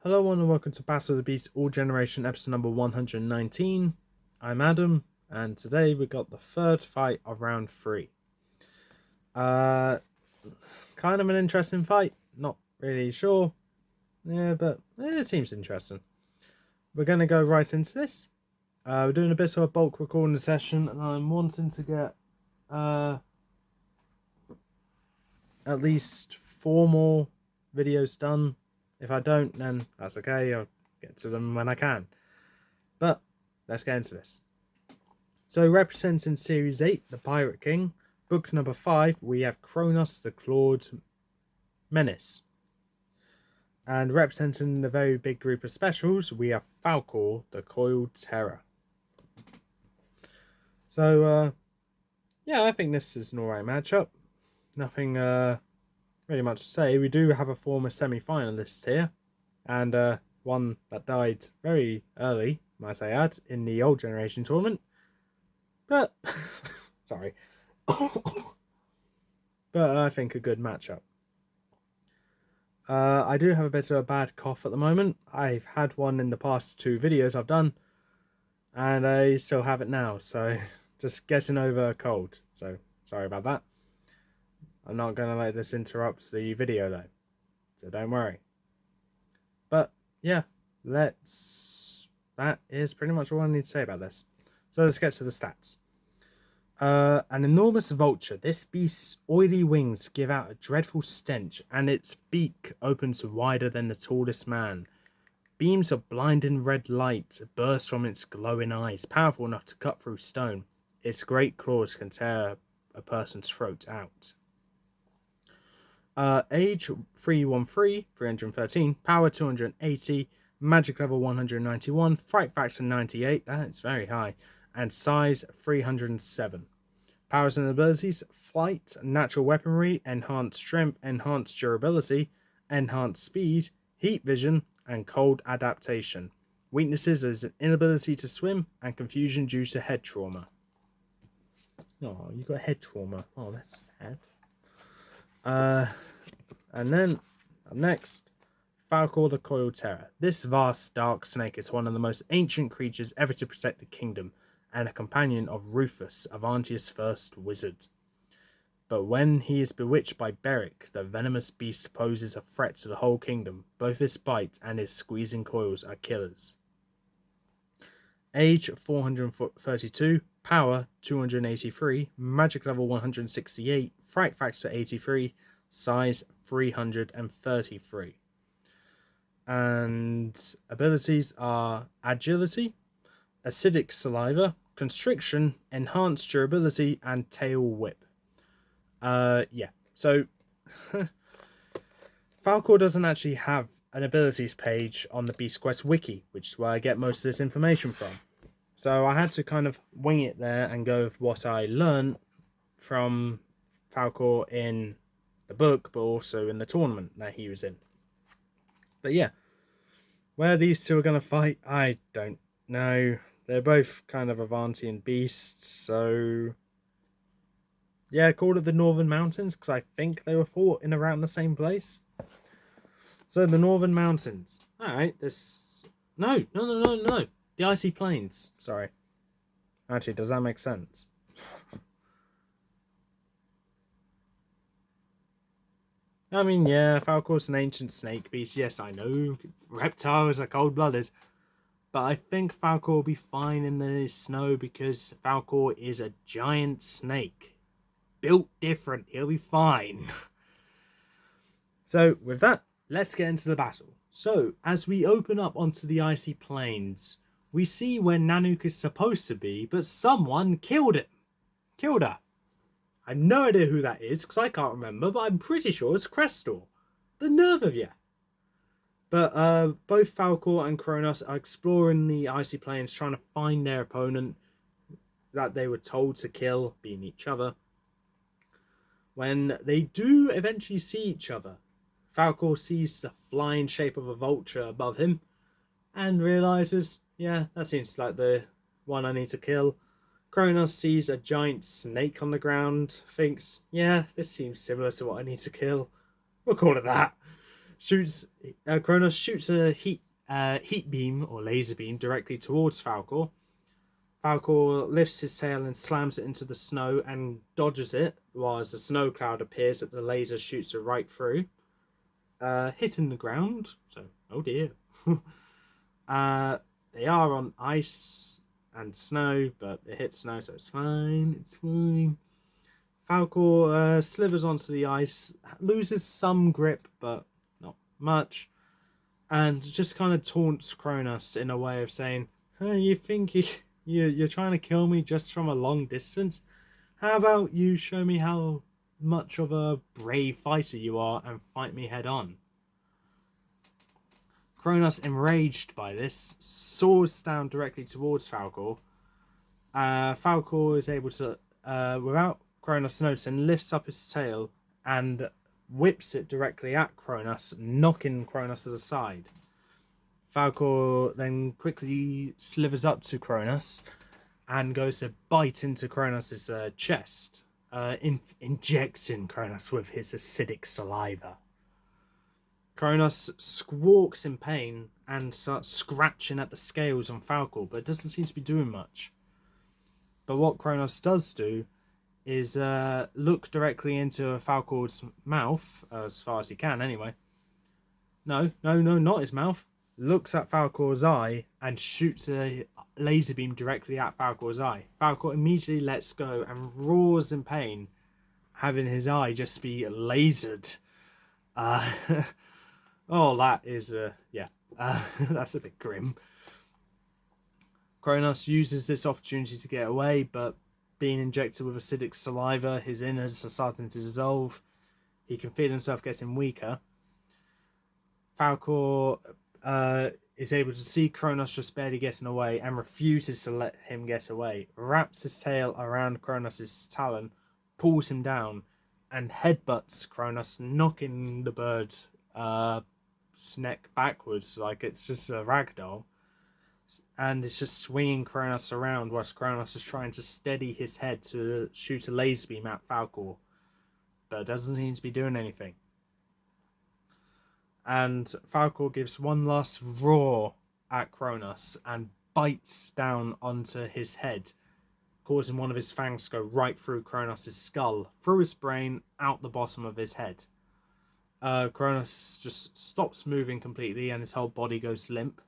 Hello and welcome to Battle of the Beast All Generation episode number 119. I'm Adam, and today we got the third fight of round 3. Uh, kind of an interesting fight, not really sure. Yeah, but it seems interesting. We're going to go right into this. We're doing a bit of a bulk recording session, and I'm wanting to get at least 4 more videos done. If I don't, then that's okay. I'll get to them when I can. But let's get into this. So representing Series 8, the Pirate King, book number 5, we have Kronus, the Clawed Menace. And representing the very big group of specials, we have Falkor, the Coiled Terror. So, yeah, I think this is an alright matchup. Nothing really much to say. We do have a former semi-finalist here, and one that died very early, might I add, in the Old Generation tournament. But, sorry. But I think a good matchup. I do have a bit of a bad cough at the moment. I've had one in the past 2 videos I've done, and I still have it now, so just getting over a cold. So, sorry about that. I'm not going to let this interrupt the video though, so don't worry. But, yeah, that is pretty much all I need to say about this. So let's get to the stats. An enormous vulture. This beast's oily wings give out a dreadful stench, and its beak opens wider than the tallest man. Beams of blinding red light burst from its glowing eyes, powerful enough to cut through stone. Its great claws can tear a person's throat out. Age 313, 313, power 280, magic level 191, fright factor 98, that's very high, and size 307. Powers and abilities: flight, natural weaponry, enhanced strength, enhanced durability, enhanced speed, heat vision, and cold adaptation. Weaknesses is an inability to swim and confusion due to head trauma. Oh, you got head trauma. Oh, that's sad. And then, up next, Falkor the Coiled Terror. This vast dark snake is one of the most ancient creatures ever to protect the kingdom, and a companion of Rufus, Avantia's first wizard. But when he is bewitched by Beric, the venomous beast poses a threat to the whole kingdom. Both his bite and his squeezing coils are killers. Age 432, power 283, magic level 168, fright factor 83, size 333. And abilities are agility, acidic saliva, constriction, enhanced durability, and tail whip. Yeah. So Falkor doesn't actually have an abilities page on the Beast Quest wiki, which is where I get most of this information from. So I had to kind of wing it there and go with what I learned from Falkor in the book, but also in the tournament that he was in. But yeah, where these two are going to fight, I don't know. They're both kind of Avantian beasts, so yeah, called it the Northern Mountains because I think they were fought in around the same place. So the Northern Mountains. Alright, this... No. The Icy Plains. Sorry. Actually, does that make sense? I mean, yeah, Falkor's an ancient snake beast. Yes, I know. Reptiles are cold-blooded. But I think Falkor will be fine in the snow because Falkor is a giant snake. Built different. He'll be fine. So, with that, let's get into the battle. So, as we open up onto the Icy Plains, we see where Nanook is supposed to be, but someone killed him. Killed her. I have no idea who that is, because I can't remember, but I'm pretty sure it's Crestor. The nerve of you. But both Falkor and Kronus are exploring the Icy Plains, trying to find their opponent that they were told to kill, being each other. When they do eventually see each other, Falkor sees the flying shape of a vulture above him and realizes, yeah, that seems like the one I need to kill. Kronus sees a giant snake on the ground, thinks, yeah, this seems similar to what I need to kill. We'll call it that. Kronus shoots a heat beam or laser beam directly towards Falkor. Falkor lifts his tail and slams it into the snow and dodges it, while as a snow cloud appears that the laser shoots it right through, hitting the ground. So, oh dear. They are on ice and snow, but it hits snow, so it's fine. It's fine. Falkor slithers onto the ice, loses some grip, but not much, and just kind of taunts Kronus in a way of saying, "Hey, you think you're trying to kill me just from a long distance? How about you show me how much of a brave fighter you are and fight me head on?" Kronus, enraged by this, soars down directly towards Falkor. Falkor is able to, without Kronus noticing, lifts up his tail and whips it directly at Kronus, knocking Kronus to the side. Falkor then quickly slithers up to Kronus and goes to bite into Kronus's chest, injecting Kronus with his acidic saliva. Kronus squawks in pain and starts scratching at the scales on Falkor, but it doesn't seem to be doing much. But what Kronus does do is look directly into Falkor's mouth, as far as he can anyway. No, not his mouth. Looks at Falkor's eye and shoots a laser beam directly at Falkor's eye. Falkor immediately lets go and roars in pain, having his eye just be lasered. Oh, that is, that's a bit grim. Kronus uses this opportunity to get away, but being injected with acidic saliva, his innards are starting to dissolve. He can feel himself getting weaker. Falkor is able to see Kronus just barely getting away and refuses to let him get away. Wraps his tail around Kronus's talon, pulls him down, and headbutts Kronus, knocking the bird's neck backwards like it's just a ragdoll. And it's just swinging Kronus around whilst Kronus is trying to steady his head to shoot a laser beam at Falkor, but it doesn't seem to be doing anything. And Falkor gives one last roar at Kronus and bites down onto his head, causing one of his fangs to go right through Kronus' skull, through his brain, out the bottom of his head. Kronus just stops moving completely and his whole body goes limp.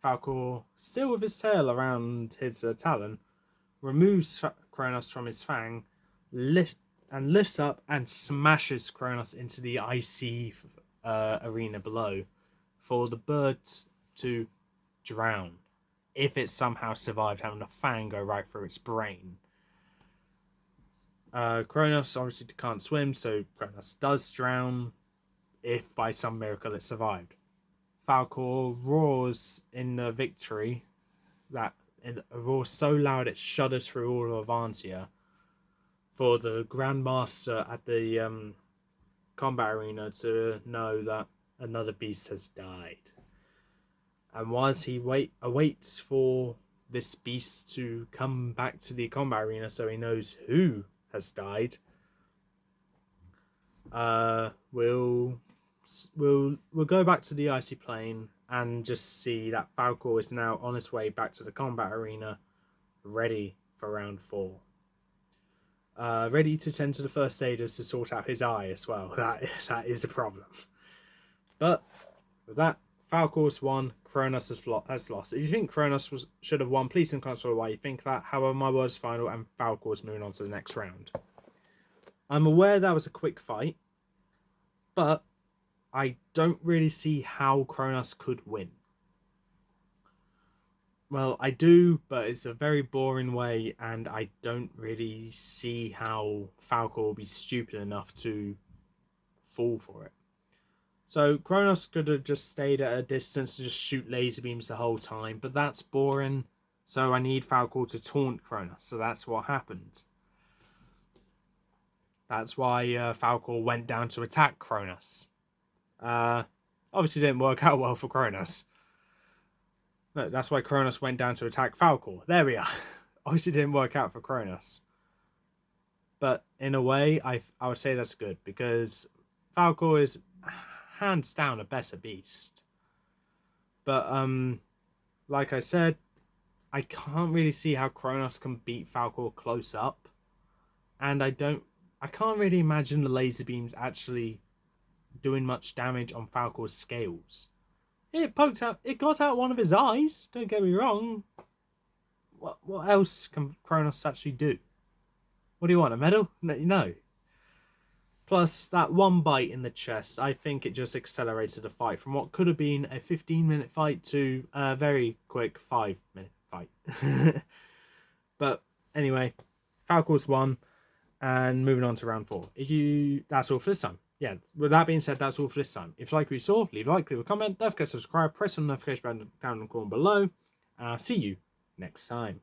Falkor, still with his tail around his talon, removes Kronus from his fang, lifts up and smashes Kronus into the icy arena below for the bird to drown, if it somehow survived having a fang go right through its brain. Kronus obviously can't swim, so Kronus does drown, if by some miracle it survived. Falkor roars in the victory, that it roars so loud it shudders through all of Avantia, for the Grandmaster at the combat arena to know that another beast has died. And whilst he awaits for this beast to come back to the combat arena so he knows who has died, we'll go back to the icy plain and just see that Falkor is now on his way back to the combat arena, ready for round 4. Ready to tend to the first aiders to sort out his eye as well. That is a problem. But with that, Falkor's won, Kronus has lost. If you think Kronus should have won, please don't comment why you think that. However, my word is final and Falkor's moving on to the next round. I'm aware that was a quick fight, but I don't really see how Kronus could win. Well, I do, but it's a very boring way, and I don't really see how Falkor will be stupid enough to fall for it. So Kronus could have just stayed at a distance and just shoot laser beams the whole time, but that's boring, so I need Falkor to taunt Kronus, so that's what happened. That's why Falkor went down to attack Kronus. Obviously didn't work out well for Kronus. No, that's why Kronus went down to attack Falkor. There we are. Obviously didn't work out for Kronus. But in a way, I would say that's good, because Falkor hands down a better beast. But like I said, I can't really see how Kronus can beat Falkor close up, and I can't really imagine the laser beams actually doing much damage on Falkor's scales. It got out one of his eyes, don't get me wrong. What else can Kronus actually do? What do you want, a medal? No. Plus, that one bite in the chest, I think it just accelerated the fight from what could have been a 15-minute fight to a very quick 5-minute fight. But anyway, Falkor's won, and moving on to round 4. That's all for this time. Yeah, with that being said, that's all for this time. If you like what you saw, leave a like, leave a comment, don't forget to subscribe, press on the notification button down in the corner below, and I'll see you next time.